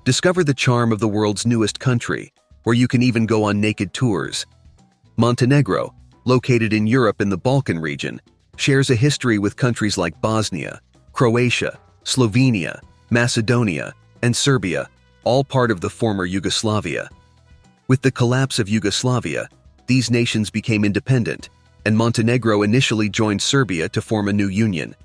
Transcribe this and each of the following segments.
Discover the charm of the world's newest country, where you can even go on naked tours. Montenegro, located in Europe in the Balkan region, shares a history with countries like Bosnia, Croatia, Slovenia, Macedonia, and Serbia, all part of the former Yugoslavia. With the collapse of Yugoslavia, these nations became independent, and Montenegro initially joined Serbia to form a new union.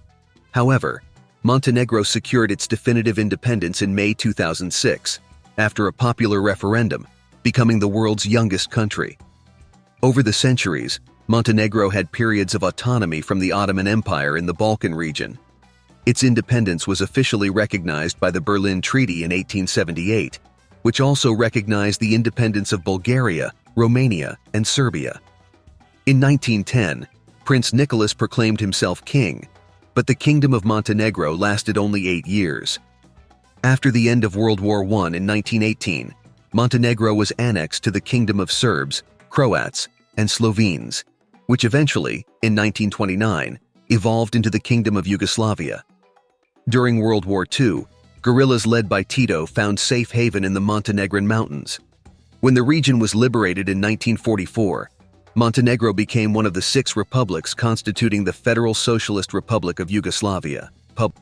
However, Montenegro secured its definitive independence in May 2006, after a popular referendum, becoming the world's youngest country. Over the centuries, Montenegro had periods of autonomy from the Ottoman Empire in the Balkan region. Its independence was officially recognized by the Berlin Treaty in 1878, which also recognized the independence of Bulgaria, Romania, and Serbia. In 1910, Prince Nicholas proclaimed himself king, but the Kingdom of Montenegro lasted only 8 years. After the end of World War I in 1918, Montenegro was annexed to the Kingdom of Serbs, Croats, and Slovenes, which eventually, in 1929, evolved into the Kingdom of Yugoslavia. During World War II, guerrillas led by Tito found safe haven in the Montenegrin mountains. When the region was liberated in 1944, Montenegro became one of the 6 republics constituting the Federal Socialist Republic of Yugoslavia.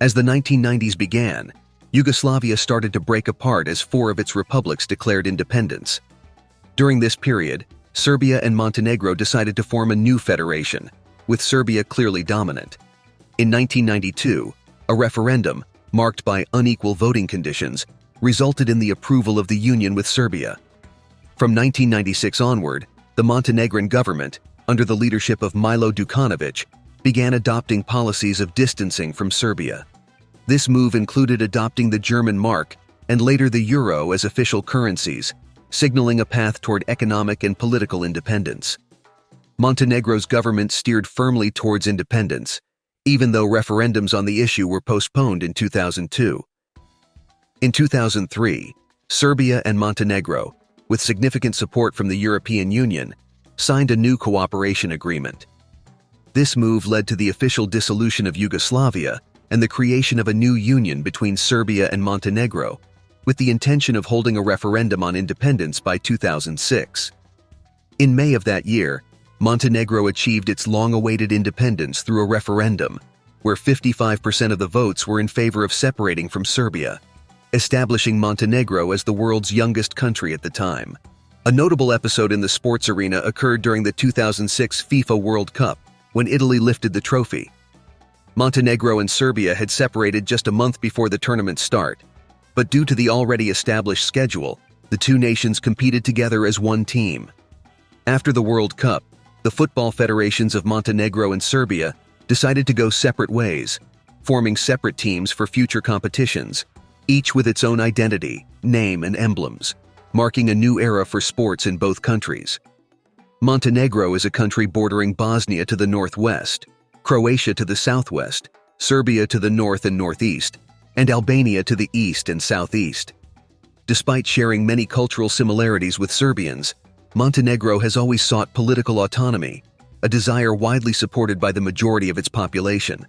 As the 1990s began, Yugoslavia started to break apart as 4 of its republics declared independence. During this period, Serbia and Montenegro decided to form a new federation, with Serbia clearly dominant. In 1992, a referendum, marked by unequal voting conditions, resulted in the approval of the union with Serbia. From 1996 onward, the Montenegrin government, under the leadership of Milo Đukanović, began adopting policies of distancing from Serbia. This move included adopting the German mark and later the euro as official currencies, signaling a path toward economic and political independence. Montenegro's government steered firmly towards independence, even though referendums on the issue were postponed in 2002. In 2003, Serbia and Montenegro, with significant support from the European Union, signed a new cooperation agreement. This move led to the official dissolution of Yugoslavia and the creation of a new union between Serbia and Montenegro, with the intention of holding a referendum on independence by 2006. In May of that year, Montenegro achieved its long-awaited independence through a referendum, where 55% of the votes were in favor of separating from Serbia, establishing Montenegro as the world's youngest country at the time. A notable episode in the sports arena occurred during the 2006 FIFA World Cup, when Italy lifted the trophy. Montenegro and Serbia had separated just a month before the tournament's start, but due to the already established schedule, the 2 nations competed together as one team. After the World Cup, the football federations of Montenegro and Serbia decided to go separate ways, forming separate teams for future competitions, each with its own identity, name, and emblems, marking a new era for sports in both countries. Montenegro is a country bordering Bosnia to the northwest, Croatia to the southwest, Serbia to the north and northeast, and Albania to the east and southeast. Despite sharing many cultural similarities with Serbians, Montenegro has always sought political autonomy, a desire widely supported by the majority of its population.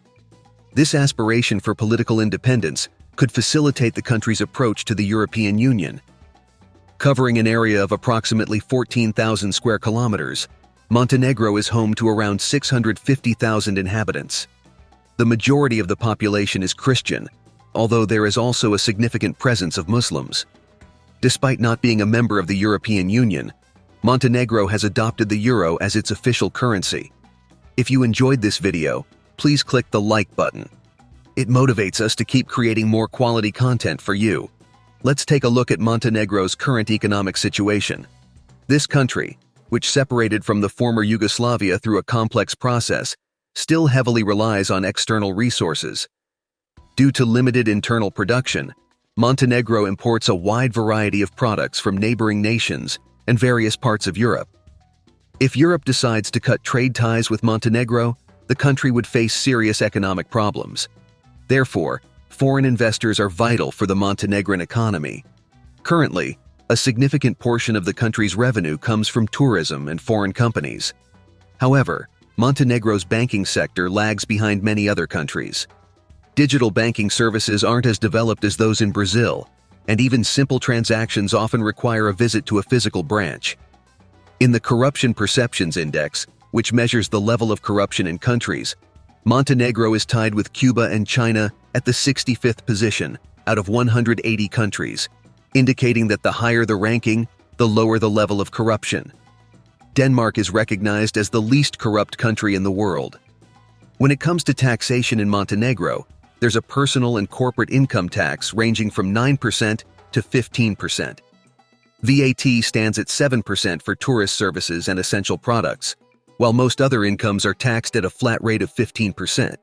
This aspiration for political independence could facilitate the country's approach to the European Union. Covering an area of approximately 14,000 square kilometers, Montenegro is home to around 650,000 inhabitants. The majority of the population is Christian, although there is also a significant presence of Muslims. Despite not being a member of the European Union, Montenegro has adopted the euro as its official currency. If you enjoyed this video, please click the like button. It motivates us to keep creating more quality content for you. Let's take a look at Montenegro's current economic situation. This country, which separated from the former Yugoslavia through a complex process, still heavily relies on external resources. Due to limited internal production, Montenegro imports a wide variety of products from neighboring nations and various parts of Europe. If Europe decides to cut trade ties with Montenegro, the country would face serious economic problems. Therefore, foreign investors are vital for the Montenegrin economy. Currently, a significant portion of the country's revenue comes from tourism and foreign companies. However, Montenegro's banking sector lags behind many other countries. Digital banking services aren't as developed as those in Brazil, and even simple transactions often require a visit to a physical branch. In the Corruption Perceptions Index, which measures the level of corruption in countries, Montenegro is tied with Cuba and China at the 65th position out of 180 countries, indicating that the higher the ranking, the lower the level of corruption. Denmark is recognized as the least corrupt country in the world. When it comes to taxation in Montenegro, there's a personal and corporate income tax ranging from 9% to 15%. VAT stands at 7% for tourist services and essential products, while most other incomes are taxed at a flat rate of 15%.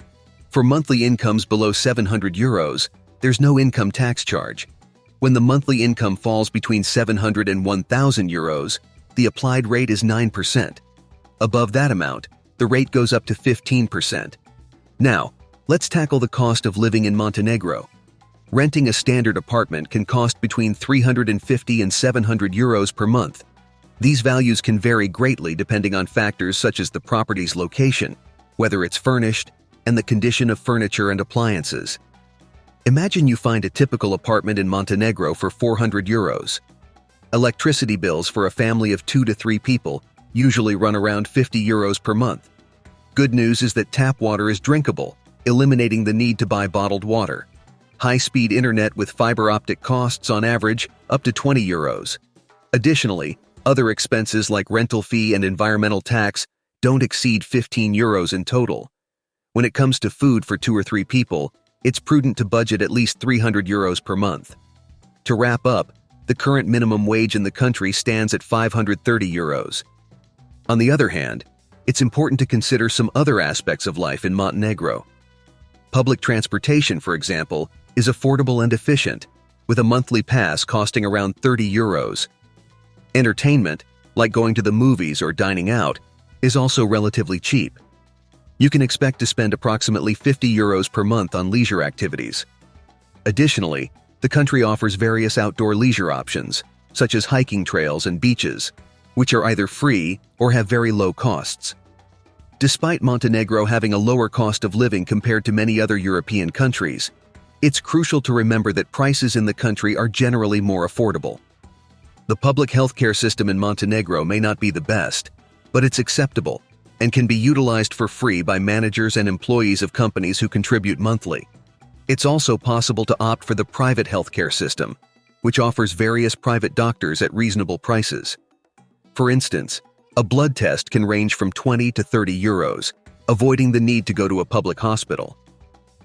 For monthly incomes below 700 euros, there's no income tax charge. When the monthly income falls between 700 and 1,000 euros, the applied rate is 9%. Above that amount, the rate goes up to 15%. Now, let's tackle the cost of living in Montenegro. Renting a standard apartment can cost between 350 and 700 euros per month. These values can vary greatly depending on factors such as the property's location, whether it's furnished, and the condition of furniture and appliances. Imagine you find a typical apartment in Montenegro for 400 euros. Electricity bills for a family of 2 to 3 people usually run around 50 euros per month. Good news is that tap water is drinkable, eliminating the need to buy bottled water. High-speed internet with fiber optic costs on average up to 20 euros. Additionally, other expenses like rental fee and environmental tax don't exceed 15 euros in total. When it comes to food for 2 or 3 people, it's prudent to budget at least 300 euros per month. To wrap up, the current minimum wage in the country stands at 530 euros. On the other hand, it's important to consider some other aspects of life in Montenegro. Public transportation, for example, is affordable and efficient, with a monthly pass costing around 30 euros. Entertainment, like going to the movies or dining out, is also relatively cheap. You can expect to spend approximately 50 euros per month on leisure activities. Additionally, the country offers various outdoor leisure options, such as hiking trails and beaches, which are either free or have very low costs. Despite Montenegro having a lower cost of living compared to many other European countries, it's crucial to remember that prices in the country are generally more affordable. The public healthcare system in Montenegro may not be the best, but it's acceptable and can be utilized for free by managers and employees of companies who contribute monthly. It's also possible to opt for the private healthcare system, which offers various private doctors at reasonable prices. For instance, a blood test can range from 20 to 30 euros, avoiding the need to go to a public hospital.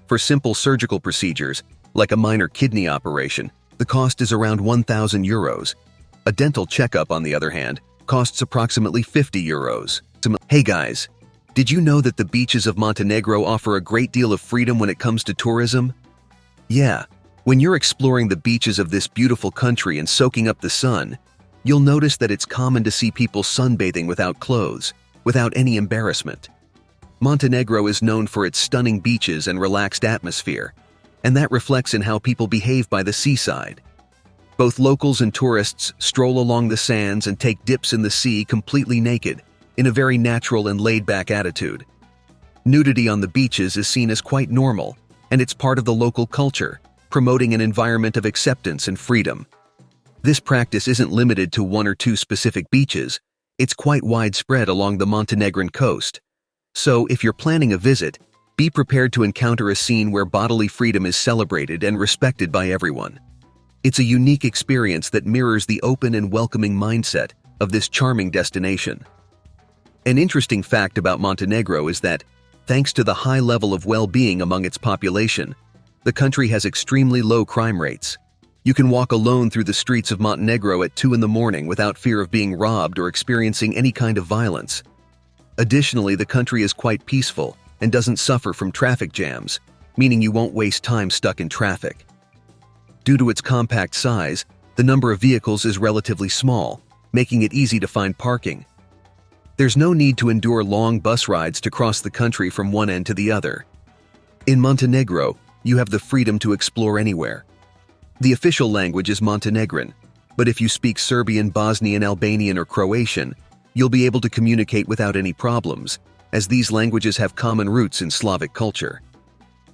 For simple surgical procedures, like a minor kidney operation, the cost is around 1,000 euros. A dental checkup, on the other hand, costs approximately 50 euros. Hey guys, did you know that the beaches of Montenegro offer a great deal of freedom when it comes to tourism? Yeah, when you're exploring the beaches of this beautiful country and soaking up the sun, you'll notice that it's common to see people sunbathing without clothes, without any embarrassment. Montenegro is known for its stunning beaches and relaxed atmosphere, and that reflects in how people behave by the seaside. Both locals and tourists stroll along the sands and take dips in the sea completely naked, in a very natural and laid-back attitude. Nudity on the beaches is seen as quite normal, and it's part of the local culture, promoting an environment of acceptance and freedom. This practice isn't limited to 1 or 2 specific beaches, it's quite widespread along the Montenegrin coast. So, if you're planning a visit, be prepared to encounter a scene where bodily freedom is celebrated and respected by everyone. It's a unique experience that mirrors the open and welcoming mindset of this charming destination. An interesting fact about Montenegro is that, thanks to the high level of well-being among its population, the country has extremely low crime rates. You can walk alone through the streets of Montenegro at 2 in the morning without fear of being robbed or experiencing any kind of violence. Additionally, the country is quite peaceful and doesn't suffer from traffic jams, meaning you won't waste time stuck in traffic. Due to its compact size, the number of vehicles is relatively small, making it easy to find parking. There's no need to endure long bus rides to cross the country from one end to the other. In Montenegro, you have the freedom to explore anywhere. The official language is Montenegrin, but if you speak Serbian, Bosnian, Albanian, or Croatian, you'll be able to communicate without any problems, as these languages have common roots in Slavic culture.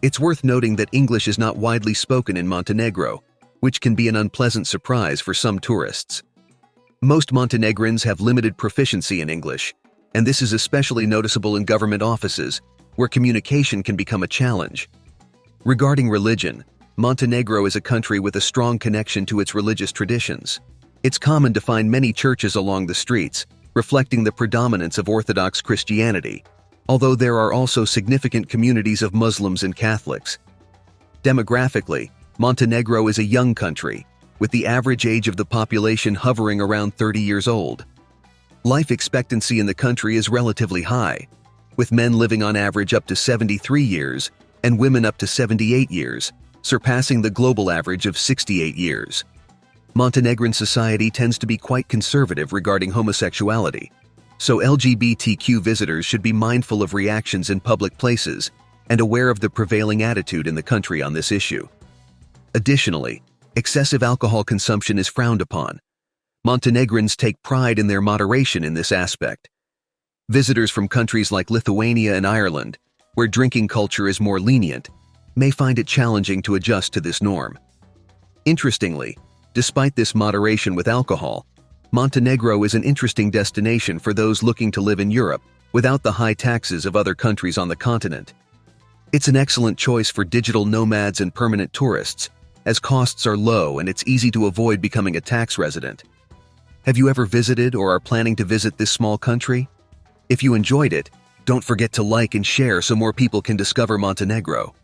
It's worth noting that English is not widely spoken in Montenegro, which can be an unpleasant surprise for some tourists. Most Montenegrins have limited proficiency in English, and this is especially noticeable in government offices, where communication can become a challenge. Regarding religion, Montenegro is a country with a strong connection to its religious traditions. It's common to find many churches along the streets, reflecting the predominance of Orthodox Christianity, although there are also significant communities of Muslims and Catholics. Demographically, Montenegro is a young country, with the average age of the population hovering around 30 years old. Life expectancy in the country is relatively high, with men living on average up to 73 years and women up to 78 years, surpassing the global average of 68 years. Montenegrin society tends to be quite conservative regarding homosexuality, so LGBTQ visitors should be mindful of reactions in public places and aware of the prevailing attitude in the country on this issue. Additionally, excessive alcohol consumption is frowned upon. Montenegrins take pride in their moderation in this aspect. Visitors from countries like Lithuania and Ireland, where drinking culture is more lenient, may find it challenging to adjust to this norm. Interestingly, despite this moderation with alcohol, Montenegro is an interesting destination for those looking to live in Europe without the high taxes of other countries on the continent. It's an excellent choice for digital nomads and permanent tourists, as costs are low and it's easy to avoid becoming a tax resident. Have you ever visited or are planning to visit this small country? If you enjoyed it, don't forget to like and share so more people can discover Montenegro.